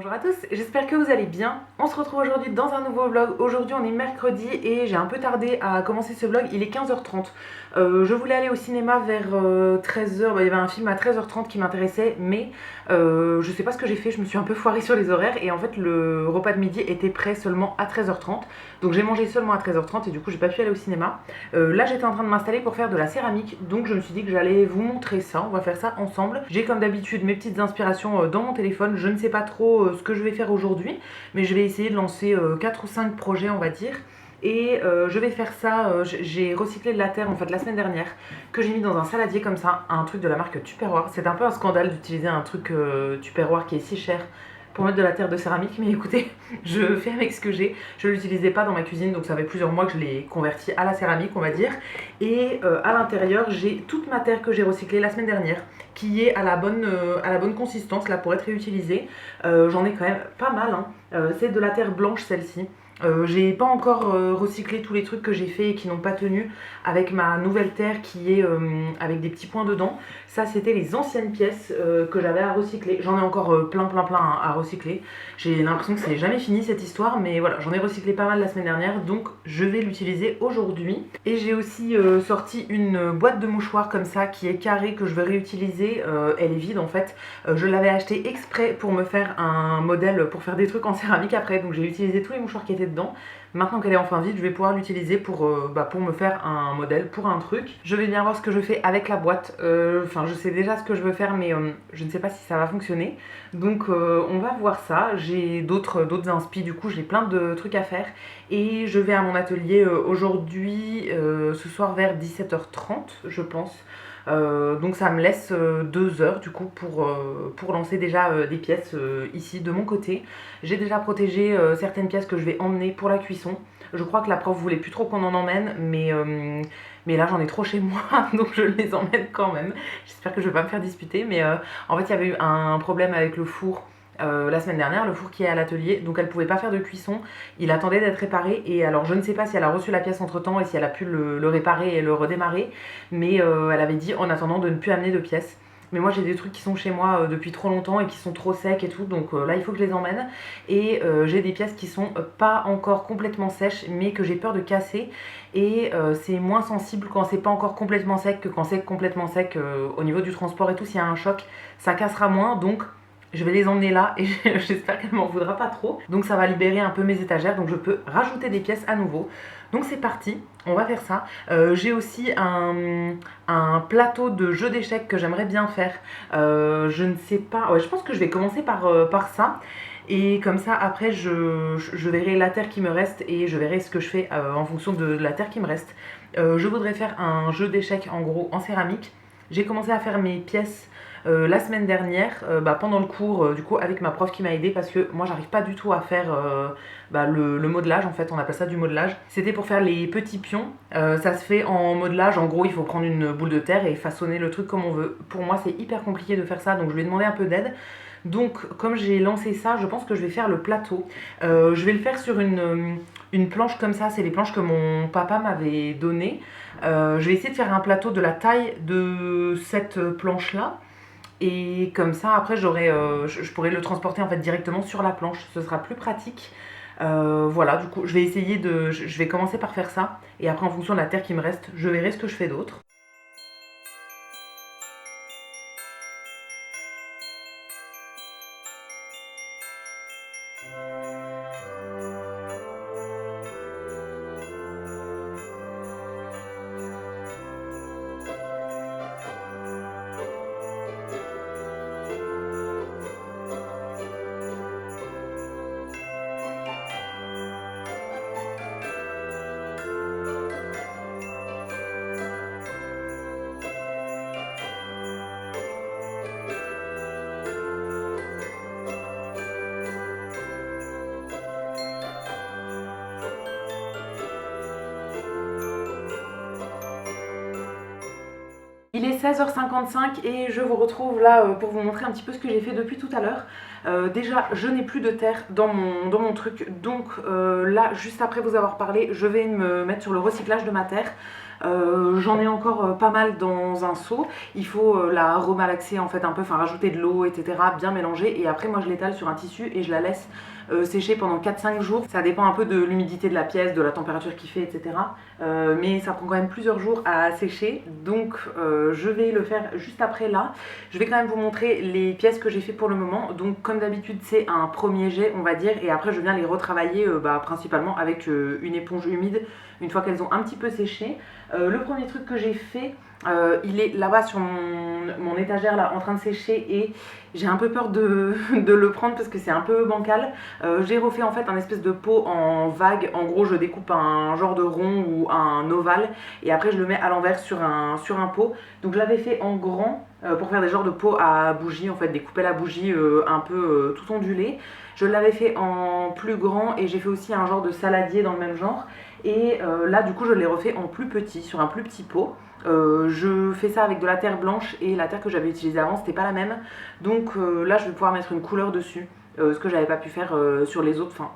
Bonjour à tous, j'espère que vous allez bien. On se retrouve aujourd'hui dans un nouveau vlog. Aujourd'hui on est mercredi et j'ai un peu tardé à commencer ce vlog, il est 15h30. Je voulais aller au cinéma vers 13h, il y avait un film à 13h30 qui m'intéressait, mais je sais pas ce que j'ai fait, je me suis un peu foirée sur les horaires et en fait le repas de midi était prêt seulement à 13h30. Donc j'ai mangé seulement à 13h30 et du coup j'ai pas pu aller au cinéma. Là j'étais en train de m'installer pour faire de la céramique, donc je me suis dit que j'allais vous montrer ça, on va faire ça ensemble. J'ai comme d'habitude mes petites inspirations dans mon téléphone, je ne sais pas trop ce que je vais faire aujourd'hui, mais je vais essayer de lancer 4 ou 5 projets on va dire. Et je vais faire ça, j'ai recyclé de la terre en fait la semaine dernière que j'ai mis dans un saladier comme ça, un truc de la marque Tupperware. C'est un peu un scandale d'utiliser un truc Tupperware qui est si cher pour mettre de la terre de céramique, mais écoutez, je fais avec ce que j'ai. Je ne l'utilisais pas dans ma cuisine, donc ça fait plusieurs mois que je l'ai converti à la céramique on va dire. Et à l'intérieur j'ai toute ma terre que j'ai recyclée la semaine dernière, qui est à la bonne consistance là pour être réutilisée. J'en ai quand même pas mal, hein. C'est de la terre blanche celle-ci. J'ai pas encore recyclé tous les trucs que j'ai fait et qui n'ont pas tenu avec ma nouvelle terre qui est avec des petits points dedans. Ça c'était les anciennes pièces que j'avais à recycler. J'en ai encore plein à recycler. J'ai l'impression que c'est jamais fini cette histoire, mais voilà, j'en ai recyclé pas mal la semaine dernière, donc je vais l'utiliser aujourd'hui. Et j'ai aussi sorti une boîte de mouchoirs comme ça qui est carrée que je vais réutiliser. Elle est vide en fait. Je l'avais acheté exprès pour me faire un modèle pour faire des trucs en céramique après, donc j'ai utilisé tous les mouchoirs qui étaient dedans. Maintenant qu'elle est enfin vide, je vais pouvoir l'utiliser pour me faire un modèle pour un truc. Je vais bien voir ce que je fais avec la boîte. Enfin, je sais déjà ce que je veux faire, mais je ne sais pas si ça va fonctionner. Donc, on va voir ça. J'ai d'autres inspi, du coup, j'ai plein de trucs à faire. Et je vais à mon atelier aujourd'hui, ce soir vers 17h30, je pense. Donc ça me laisse 2 heures du coup pour lancer déjà des pièces ici de mon côté. J'ai déjà protégé certaines pièces que je vais emmener pour la cuisson. Je crois que la prof voulait plus trop qu'on en emmène, mais là j'en ai trop chez moi, donc je les emmène quand même. J'espère que je vais pas me faire disputer, mais en fait il y avait eu un problème avec le four la semaine dernière, le four qui est à l'atelier, donc elle pouvait pas faire de cuisson, il attendait d'être réparé, et alors je ne sais pas si elle a reçu la pièce entre temps et si elle a pu le réparer et le redémarrer, mais elle avait dit en attendant de ne plus amener de pièces. Mais moi j'ai des trucs qui sont chez moi depuis trop longtemps et qui sont trop secs et tout, donc là il faut que je les emmène. Et j'ai des pièces qui sont pas encore complètement sèches mais que j'ai peur de casser. Et c'est moins sensible quand c'est pas encore complètement sec que quand c'est complètement sec au niveau du transport et tout. S'il y a un choc ça cassera moins, donc je vais les emmener là et j'espère qu'elle m'en voudra pas trop. Donc ça va libérer un peu mes étagères, donc je peux rajouter des pièces à nouveau. Donc c'est parti, on va faire ça. J'ai aussi un plateau de jeux d'échecs que j'aimerais bien faire. Je ne sais pas, ouais, je pense que je vais commencer par ça. Et comme ça, après, je verrai la terre qui me reste et je verrai ce que je fais en fonction de la terre qui me reste. Je voudrais faire un jeu d'échecs en gros en céramique. J'ai commencé à faire mes pièces la semaine dernière pendant le cours du coup avec ma prof qui m'a aidé parce que moi j'arrive pas du tout à faire le modelage, en fait on appelle ça du modelage. C'était pour faire les petits pions, ça se fait en modelage, en gros il faut prendre une boule de terre et façonner le truc comme on veut. Pour moi c'est hyper compliqué de faire ça, donc je lui ai demandé un peu d'aide. Donc comme j'ai lancé ça, je pense que je vais faire le plateau. Je vais le faire sur une planche comme ça, c'est les planches que mon papa m'avait données. Je vais essayer de faire un plateau de la taille de cette planche là. Et comme ça après je pourrais le transporter en fait directement sur la planche, ce sera plus pratique. Voilà, du coup je vais essayer je vais commencer par faire ça et après en fonction de la terre qui me reste je verrai ce que je fais d'autre. Il est 16h55 et je vous retrouve là pour vous montrer un petit peu ce que j'ai fait depuis tout à l'heure. Déjà, je n'ai plus de terre dans mon truc, donc là, juste après vous avoir parlé, je vais me mettre sur le recyclage de ma terre. J'en ai encore pas mal dans un seau. Il faut la remalaxer en fait un peu, enfin rajouter de l'eau, etc. Bien mélanger. Et après moi je l'étale sur un tissu et je la laisse sécher pendant 4-5 jours. Ça dépend un peu de l'humidité de la pièce, de la température qu'il fait, etc. Mais ça prend quand même plusieurs jours à sécher. Donc je vais le faire juste après là. Je vais quand même vous montrer les pièces que j'ai fait pour le moment. Donc comme d'habitude c'est un premier jet on va dire. Et après je viens les retravailler principalement avec une éponge humide une fois qu'elles ont un petit peu séché. Le premier truc que j'ai fait, il est là-bas sur mon étagère là en train de sécher et j'ai un peu peur de le prendre parce que c'est un peu bancal. J'ai refait en fait un espèce de pot en vague. En gros je découpe un genre de rond ou un ovale et après je le mets à l'envers sur un pot. Donc je l'avais fait en grand pour faire des genres de pots à bougie en fait, découper la bougie un peu tout ondulé. Je l'avais fait en plus grand et j'ai fait aussi un genre de saladier dans le même genre. Et là du coup je l'ai refait en plus petit, sur un plus petit pot. Je fais ça avec de la terre blanche et la terre que j'avais utilisée avant c'était pas la même. Donc là je vais pouvoir mettre une couleur dessus, ce que j'avais pas pu faire sur les autres. Enfin,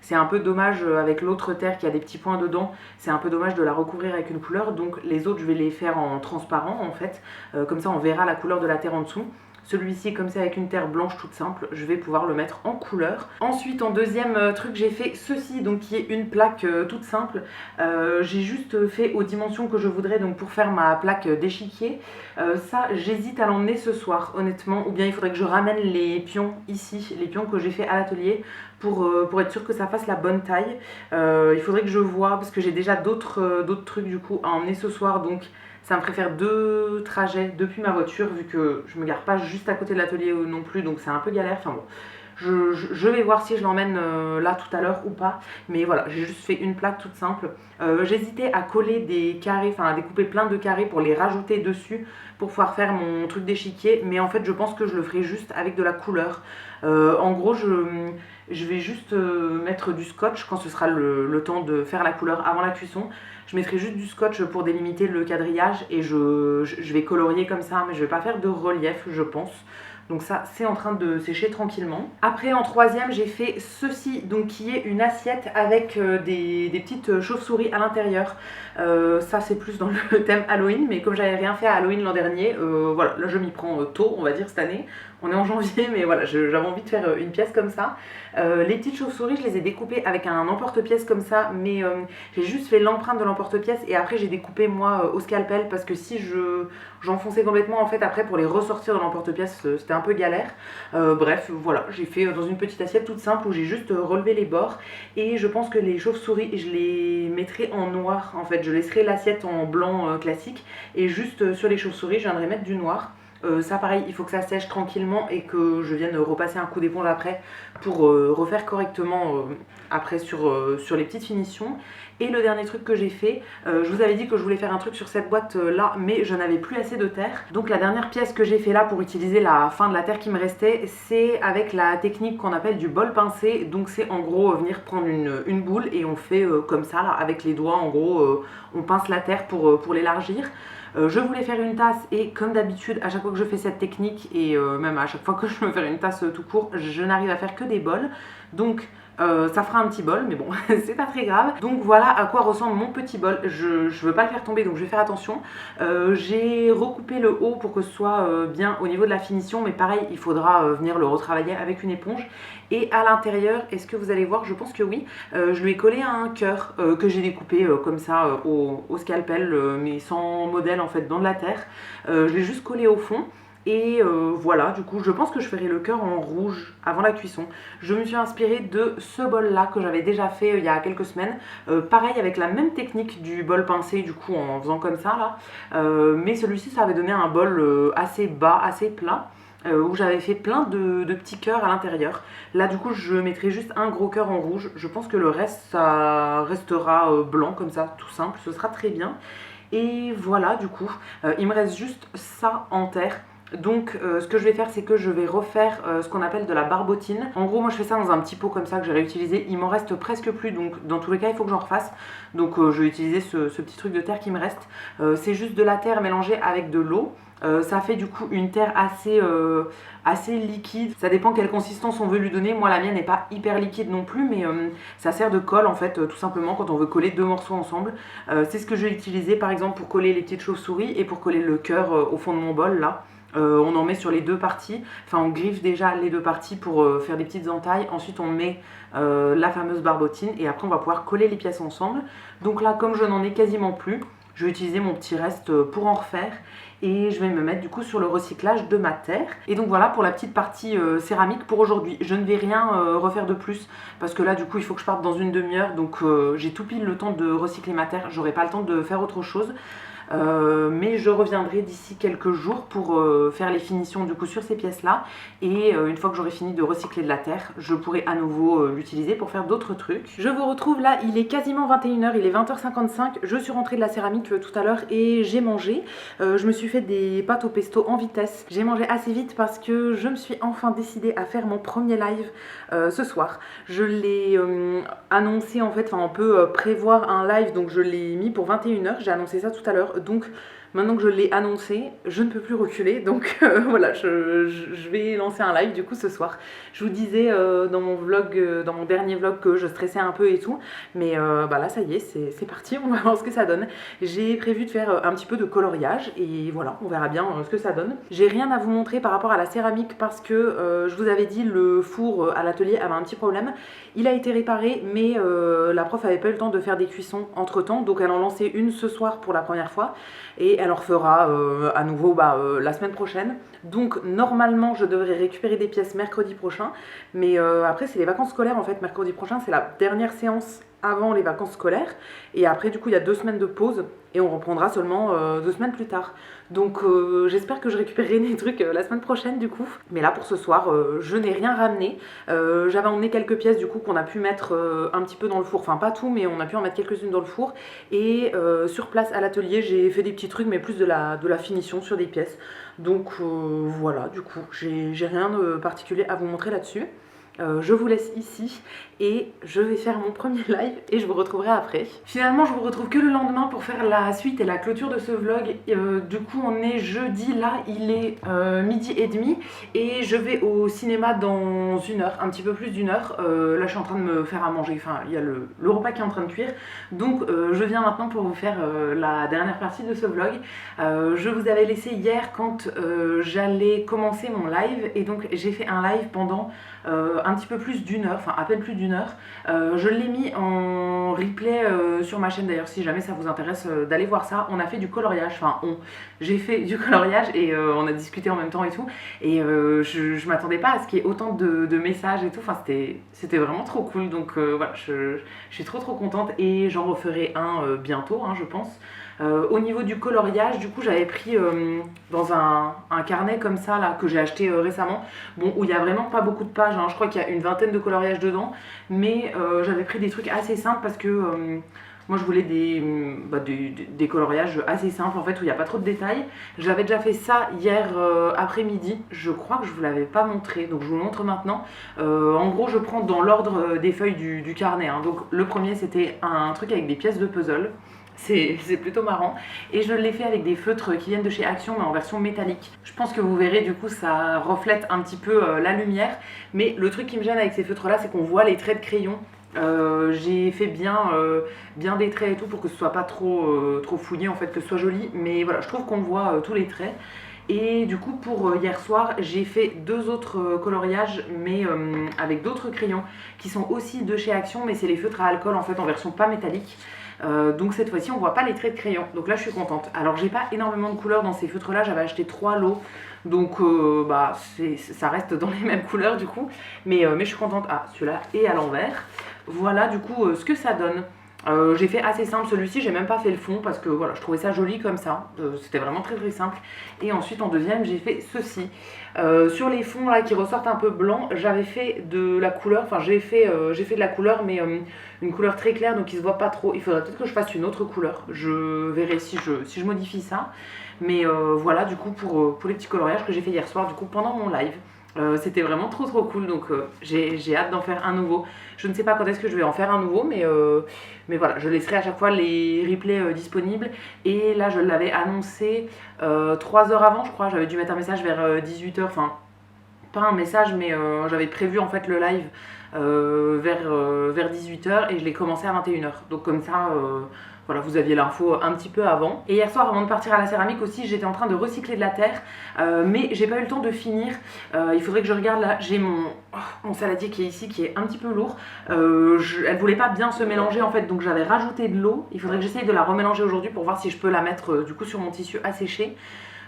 c'est un peu dommage avec l'autre terre qui a des petits points dedans, c'est un peu dommage de la recouvrir avec une couleur. Donc les autres je vais les faire en transparent en fait, comme ça on verra la couleur de la terre en dessous. Celui-ci, comme c'est avec une terre blanche toute simple, je vais pouvoir le mettre en couleur. Ensuite, en deuxième truc, j'ai fait ceci, donc qui est une plaque toute simple. J'ai juste fait aux dimensions que je voudrais, donc pour faire ma plaque d'échiquier. Ça, j'hésite à l'emmener ce soir, honnêtement. Ou bien il faudrait que je ramène les pions ici, les pions que j'ai fait à l'atelier, pour être sûr que ça fasse la bonne taille. Il faudrait que je voie, parce que j'ai déjà d'autres trucs du coup à emmener ce soir, donc ça me ferait faire 2 trajets depuis ma voiture vu que je me gare pas juste à côté de l'atelier non plus, donc c'est un peu galère. Enfin bon, je vais voir si je l'emmène là tout à l'heure ou pas. Mais voilà, j'ai juste fait une plaque toute simple. J'hésitais à coller des carrés, enfin à découper plein de carrés pour les rajouter dessus pour pouvoir faire mon truc d'échiquier. Mais en fait je pense que je le ferai juste avec de la couleur. En gros je vais juste mettre du scotch quand ce sera le temps de faire la couleur avant la cuisson. Je mettrai juste du scotch pour délimiter le quadrillage et je vais colorier comme ça, mais je vais pas faire de relief je pense. Donc ça c'est en train de sécher tranquillement. Après en troisième j'ai fait ceci, donc qui est une assiette avec des petites chauves-souris à l'intérieur. Ça c'est plus dans le thème Halloween, mais comme j'avais rien fait à Halloween l'an dernier, voilà, là je m'y prends tôt on va dire cette année. On est en janvier mais voilà, j'avais envie de faire une pièce comme ça. Les petites chauves-souris je les ai découpées avec un emporte-pièce comme ça, mais j'ai juste fait l'empreinte de l'emporte-pièce et après j'ai découpé moi au scalpel parce que si j'enfonçais complètement en fait après pour les ressortir de l'emporte-pièce c'était un peu galère. Bref voilà, j'ai fait dans une petite assiette toute simple où j'ai juste relevé les bords et je pense que les chauves-souris je les mettrai en noir en fait, je laisserai l'assiette en blanc classique et juste sur les chauves-souris je viendrai mettre du noir. Ça pareil, il faut que ça sèche tranquillement et que je vienne repasser un coup d'éponge après pour refaire correctement après sur les petites finitions. Et le dernier truc que j'ai fait, je vous avais dit que je voulais faire un truc sur cette boîte là, mais je n'avais plus assez de terre. Donc la dernière pièce que j'ai fait là pour utiliser la fin de la terre qui me restait, c'est avec la technique qu'on appelle du bol pincé. Donc c'est en gros venir prendre une boule et on fait comme ça là, avec les doigts en gros, on pince la terre pour l'élargir. Je voulais faire une tasse et comme d'habitude à chaque fois que je fais cette technique et même à chaque fois que je veux faire une tasse tout court, je n'arrive à faire que des bols. Donc ça fera un petit bol mais bon c'est pas très grave. Donc voilà à quoi ressemble mon petit bol. Je veux pas le faire tomber donc je vais faire attention. J'ai recoupé le haut pour que ce soit bien au niveau de la finition, mais pareil il faudra venir le retravailler avec une éponge. Et à l'intérieur, est-ce que vous allez voir? Je pense que oui. Je lui ai collé un cœur que j'ai découpé comme ça au scalpel, mais sans modèle en fait dans de la terre. Je l'ai juste collé au fond. Et voilà, du coup je pense que je ferai le cœur en rouge avant la cuisson. Je me suis inspirée de ce bol là que j'avais déjà fait il y a quelques semaines. Pareil avec la même technique du bol pincé du coup en faisant comme ça là. Mais celui-ci ça avait donné un bol assez bas, assez plat. Où j'avais fait plein de petits cœurs à l'intérieur. Là du coup je mettrai juste un gros cœur en rouge. Je pense que le reste ça restera blanc comme ça, tout simple, ce sera très bien. Et voilà du coup, il me reste juste ça en terre. Donc ce que je vais faire, c'est que je vais refaire ce qu'on appelle de la barbotine. En gros, moi je fais ça dans un petit pot comme ça que j'ai réutilisé. Il m'en reste presque plus, donc dans tous les cas il faut que j'en refasse. Donc je vais utiliser ce petit truc de terre qui me reste. C'est juste de la terre mélangée avec de l'eau. Ça fait du coup une terre assez liquide. Ça dépend quelle consistance on veut lui donner. Moi la mienne n'est pas hyper liquide non plus, mais ça sert de colle en fait, tout simplement quand on veut coller deux morceaux ensemble. C'est ce que je vais utiliser par exemple pour coller les petites chauves-souris et pour coller le cœur au fond de mon bol là. On en met sur les deux parties, enfin on griffe déjà les deux parties pour faire des petites entailles, ensuite on met la fameuse barbotine et après on va pouvoir coller les pièces ensemble. Donc là comme je n'en ai quasiment plus, je vais utiliser mon petit reste pour en refaire et je vais me mettre du coup sur le recyclage de ma terre. Et donc voilà pour la petite partie céramique pour aujourd'hui. Je ne vais rien refaire de plus parce que là du coup il faut que je parte dans une demi-heure, donc j'ai tout pile le temps de recycler ma terre, j'aurai pas le temps de faire autre chose. Mais je reviendrai d'ici quelques jours pour faire les finitions du coup sur ces pièces là et une fois que j'aurai fini de recycler de la terre, je pourrai à nouveau l'utiliser pour faire d'autres trucs. Je vous retrouve là, il est quasiment 21h, il est 20h55, je suis rentrée de la céramique tout à l'heure et j'ai mangé. Je me suis fait des pâtes au pesto en vitesse, j'ai mangé assez vite parce que je me suis enfin décidée à faire mon premier live ce soir. Je l'ai annoncé en fait, enfin on peut prévoir un live, donc je l'ai mis pour 21h, j'ai annoncé ça tout à l'heure. Donc maintenant que je l'ai annoncé, je ne peux plus reculer, donc voilà, je vais lancer un live du coup ce soir. Je vous disais dans mon vlog, dans mon dernier vlog que je stressais un peu et tout, mais bah là ça y est, c'est parti, on va voir ce que ça donne. J'ai prévu de faire un petit peu de coloriage et voilà, on verra bien ce que ça donne. J'ai rien à vous montrer par rapport à la céramique parce que je vous avais dit le four à l'atelier avait un petit problème. Il a été réparé, mais la prof avait pas eu le temps de faire des cuissons entre temps, donc elle en lançait une ce soir pour la première fois et elle en refera à nouveau la semaine prochaine. Donc normalement je devrais récupérer des pièces mercredi prochain, mais après c'est les vacances scolaires en fait. Mercredi prochain c'est la dernière séance avant les vacances scolaires et après du coup il y a 2 semaines de pause et on reprendra seulement 2 semaines plus tard. Donc j'espère que je récupérerai des trucs la semaine prochaine du coup. Mais là pour ce soir je n'ai rien ramené. J'avais emmené quelques pièces du coup qu'on a pu mettre un petit peu dans le four, enfin pas tout mais on a pu en mettre quelques-unes dans le four. Et sur place à l'atelier j'ai fait des petits trucs mais plus de la finition sur des pièces. Donc voilà, du coup j'ai rien de particulier à vous montrer là-dessus. Je vous laisse ici et je vais faire mon premier live et je vous retrouverai après. Finalement je vous retrouve que le lendemain pour faire la suite et la clôture de ce vlog. Du coup on est jeudi, là il est 12h30 et je vais au cinéma dans une heure, un petit peu plus d'une heure. Là je suis en train de me faire à manger, enfin il y a le repas qui est en train de cuire. Donc je viens maintenant pour vous faire la dernière partie de ce vlog. Je vous avais laissé hier quand j'allais commencer mon live et donc j'ai fait un live pendant un petit peu plus d'une heure, enfin à peine plus d'une heure. Je l'ai mis en replay sur ma chaîne d'ailleurs si jamais ça vous intéresse d'aller voir ça. On a fait du coloriage, enfin j'ai fait du coloriage et on a discuté en même temps et tout. Et je m'attendais pas à ce qu'il y ait autant de messages et tout, enfin c'était vraiment trop cool. Donc voilà, je suis trop contente et j'en referai un bientôt je pense. Au niveau du coloriage, du coup j'avais pris dans un carnet comme ça là que j'ai acheté récemment, bon où il y a vraiment pas beaucoup de pages, je crois qu'il y a une vingtaine de coloriages dedans, mais j'avais pris des trucs assez simples parce que moi je voulais des coloriages assez simples en fait où il n'y a pas trop de détails. J'avais déjà fait ça hier après-midi, je crois que je vous l'avais pas montré, donc je vous le montre maintenant. En gros je prends dans l'ordre des feuilles du carnet, donc le premier c'était un truc avec des pièces de puzzle. C'est plutôt marrant et je l'ai fait avec des feutres qui viennent de chez Action mais en version métallique. Je pense que vous verrez du coup ça reflète un petit peu la lumière, mais le truc qui me gêne avec ces feutres là c'est qu'on voit les traits de crayon. J'ai fait bien des traits et tout pour que ce soit pas trop fouillé en fait, que ce soit joli, mais voilà je trouve qu'on voit tous les traits. Et du coup pour hier soir j'ai fait 2 autres coloriages mais avec d'autres crayons qui sont aussi de chez Action, mais c'est les feutres à alcool en fait en version pas métallique. Donc cette fois-ci on voit pas les traits de crayon, donc là je suis contente. Alors j'ai pas énormément de couleurs dans ces feutres là, j'avais acheté 3 lots, donc ça reste dans les mêmes couleurs du coup, mais je suis contente. Ah celui-là est à l'envers. Voilà du coup ce que ça donne. J'ai fait assez simple, celui-ci j'ai même pas fait le fond parce que voilà, je trouvais ça joli comme ça, c'était vraiment très très simple. Et ensuite en deuxième j'ai fait ceci. Sur les fonds là qui ressortent un peu blancs, j'avais fait de la couleur, enfin j'ai fait de la couleur mais une couleur très claire donc il se voit pas trop. Il faudrait peut-être que je fasse une autre couleur, je verrai si je modifie ça. Mais voilà du coup pour les petits coloriages que j'ai fait hier soir du coup pendant mon live. C'était vraiment trop trop cool donc j'ai hâte d'en faire un nouveau. Je ne sais pas quand est-ce que je vais en faire un nouveau mais voilà, je laisserai à chaque fois les replays disponibles. Et là je l'avais annoncé 3 heures avant je crois, j'avais dû mettre un message vers 18 h, enfin pas un message mais j'avais prévu en fait le live vers 18 h et je l'ai commencé à 21 h. Donc comme ça voilà, vous aviez l'info un petit peu avant. Et hier soir, avant de partir à la céramique aussi, j'étais en train de recycler de la terre, mais j'ai pas eu le temps de finir. Il faudrait que je regarde là, j'ai mon saladier qui est ici, qui est un petit peu lourd. Elle voulait pas bien se mélanger en fait, donc j'avais rajouté de l'eau. Il faudrait que j'essaye de la remélanger aujourd'hui pour voir si je peux la mettre du coup sur mon tissu à sécher.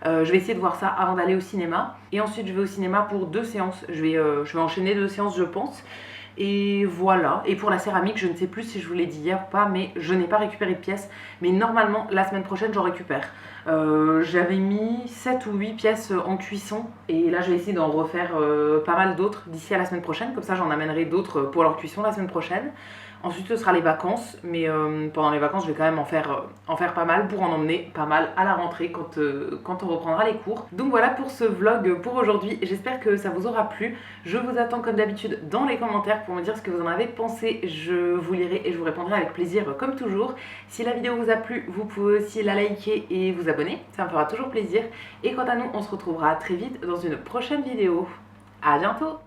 Je vais essayer de voir ça avant d'aller au cinéma. Et ensuite, je vais au cinéma pour 2 séances. Je vais enchaîner 2 séances, je pense. Et voilà. Et pour la céramique, je ne sais plus si je vous l'ai dit hier ou pas, mais je n'ai pas récupéré de pièces. Mais normalement, la semaine prochaine, j'en récupère. J'avais mis 7 ou 8 pièces en cuisson. Et là, je vais essayer d'en refaire pas mal d'autres d'ici à la semaine prochaine. Comme ça, j'en amènerai d'autres pour leur cuisson la semaine prochaine. Ensuite, ce sera les vacances, mais pendant les vacances, je vais quand même en faire pas mal pour en emmener pas mal à la rentrée quand on reprendra les cours. Donc voilà pour ce vlog pour aujourd'hui. J'espère que ça vous aura plu. Je vous attends comme d'habitude dans les commentaires pour me dire ce que vous en avez pensé. Je vous lirai et je vous répondrai avec plaisir comme toujours. Si la vidéo vous a plu, vous pouvez aussi la liker et vous abonner. Ça me fera toujours plaisir. Et quant à nous, on se retrouvera très vite dans une prochaine vidéo. À bientôt!